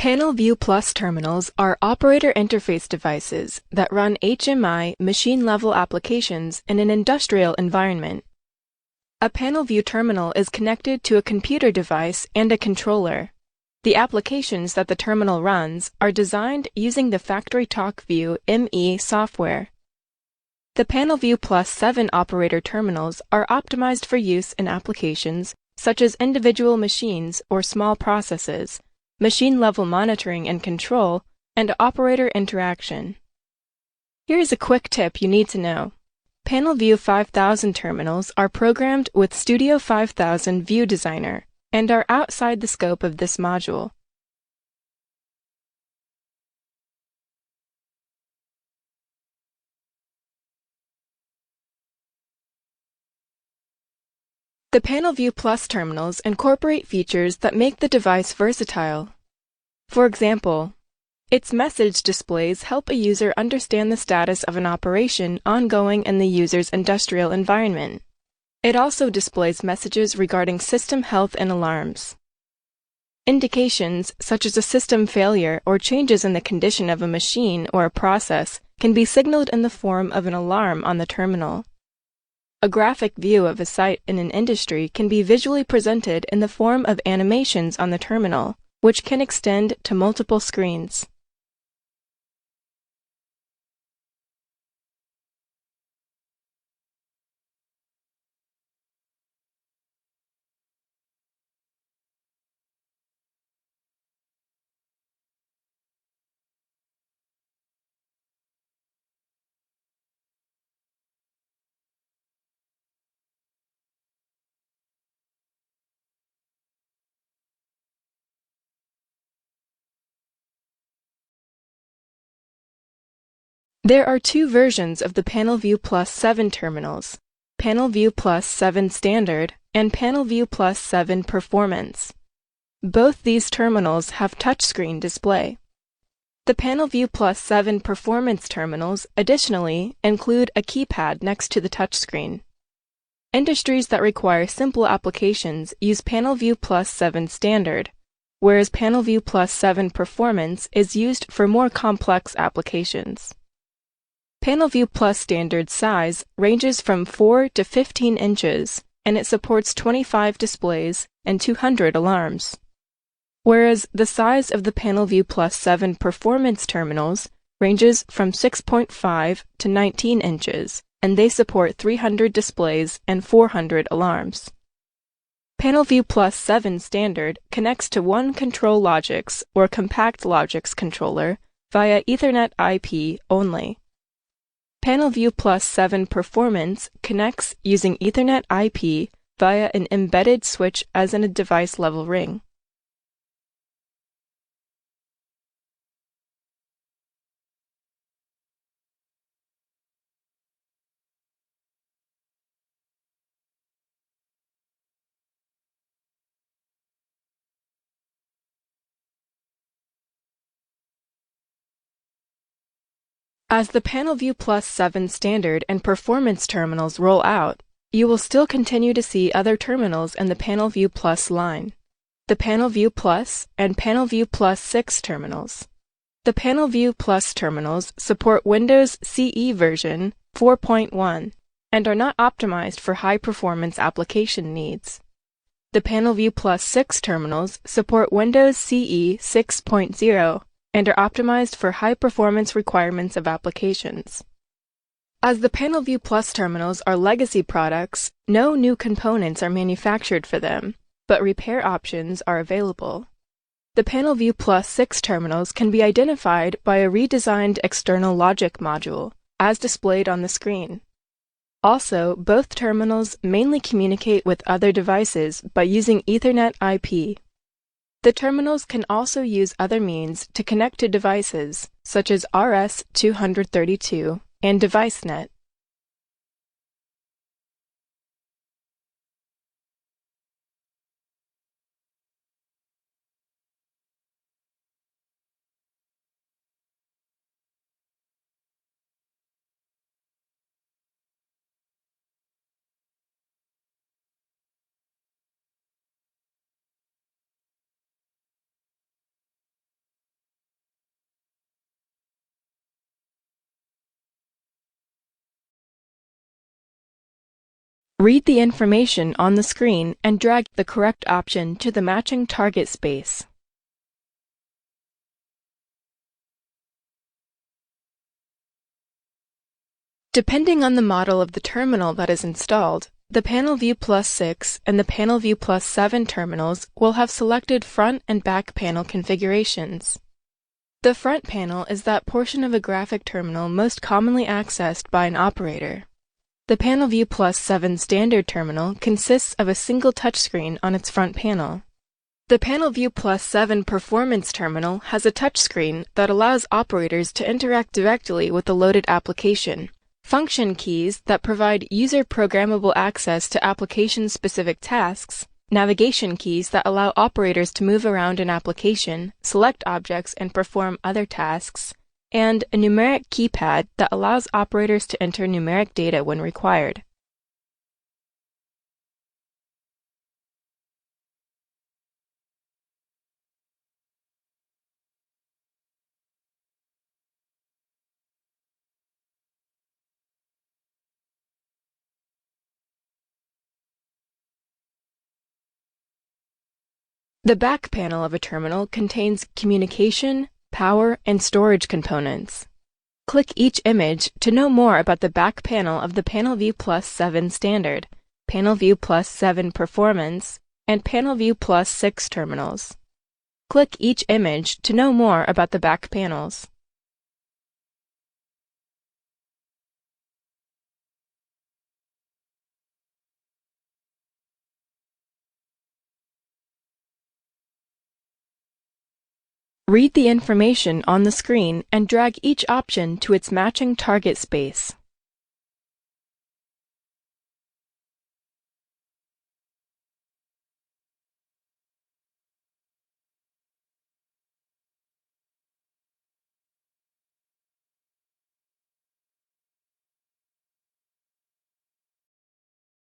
Panel View Plus terminals are operator interface devices that run HMI machine-level applications in an industrial environment. A panel view terminal is connected to a computer device and a controller. The applications that the terminal runs are designed using the FactoryTalk View ME software. The Panel View Plus 7 operator terminals are optimized for use in applications such as individual machines or small processes, machine-level monitoring and control, and operator interaction. Here is a quick tip you need to know. Panel View 5000 terminals are programmed with Studio 5000 View Designer and are outside the scope of this module. The Panel View Plus terminals incorporate features that make the device versatile. For example, its message displays help a user understand the status of an operation ongoing in the user's industrial environment. It also displays messages regarding system health and alarms. Indications such as a system failure or changes in the condition of a machine or a process can be signaled in the form of an alarm on the terminal. A graphic view of a site in an industry can be visually presented in the form of animations on the terminal, which can extend to multiple screens. There are two versions of the Panel View Plus 7 terminals, Panel View Plus 7 Standard and Panel View Plus 7 Performance. Both these terminals have touchscreen display. The Panel View Plus 7 Performance terminals additionally include a keypad next to the touchscreen. Industries that require simple applications use Panel View Plus 7 Standard, whereas Panel View Plus 7 Performance is used for more complex applications. Panel View Plus Standard size ranges from 4 to 15 inches, and it supports 25 displays and 200 alarms. Whereas the size of the Panel View Plus 7 Performance terminals ranges from 6.5 to 19 inches, and they support 300 displays and 400 alarms. Panel View Plus 7 Standard connects to one ControlLogix or CompactLogix controller via Ethernet IP only. Panel View Plus 7 Performance connects using Ethernet IP via an embedded switch as in a device-level ring. As the Panel View Plus 7 Standard and Performance terminals roll out, you will still continue to see other terminals in the Panel View Plus line, the Panel View Plus and Panel View Plus 6 terminals. The Panel View Plus terminals support Windows CE version 4.1 and are not optimized for high-performance application needs. The Panel View Plus 6 terminals support Windows CE 6.0 and are optimized for high-performance requirements of applications. As the Panel View Plus terminals are legacy products, no new components are manufactured for them, but repair options are available. The Panel View Plus 6 terminals can be identified by a redesigned external logic module, as displayed on the screen. Also, both terminals mainly communicate with other devices by using Ethernet IP. The terminals can also use other means to connect to devices, such as RS-232 and DeviceNet. Read the information on the screen and drag the correct option to the matching target space. Depending on the model of the terminal that is installed, the PanelView Plus 6 and the PanelView Plus 7 terminals will have selected front and back panel configurations. The front panel is that portion of a graphic terminal most commonly accessed by an operator. The PanelView Plus 7 standard terminal consists of a single touchscreen on its front panel. The PanelView Plus 7 Performance terminal has a touchscreen that allows operators to interact directly with the loaded application. Function keys that provide user-programmable access to application-specific tasks, navigation keys that allow operators to move around an application, select objects, and perform other tasks, and a numeric keypad that allows operators to enter numeric data when required. The back panel of a terminal contains communication, power, and storage components. Click each image to know more about the back panel of the PanelView Plus 7 Standard, PanelView Plus 7 Performance, and PanelView Plus 6 terminals. Click each image to know more about the back panels. Read the information on the screen and drag each option to its matching target space.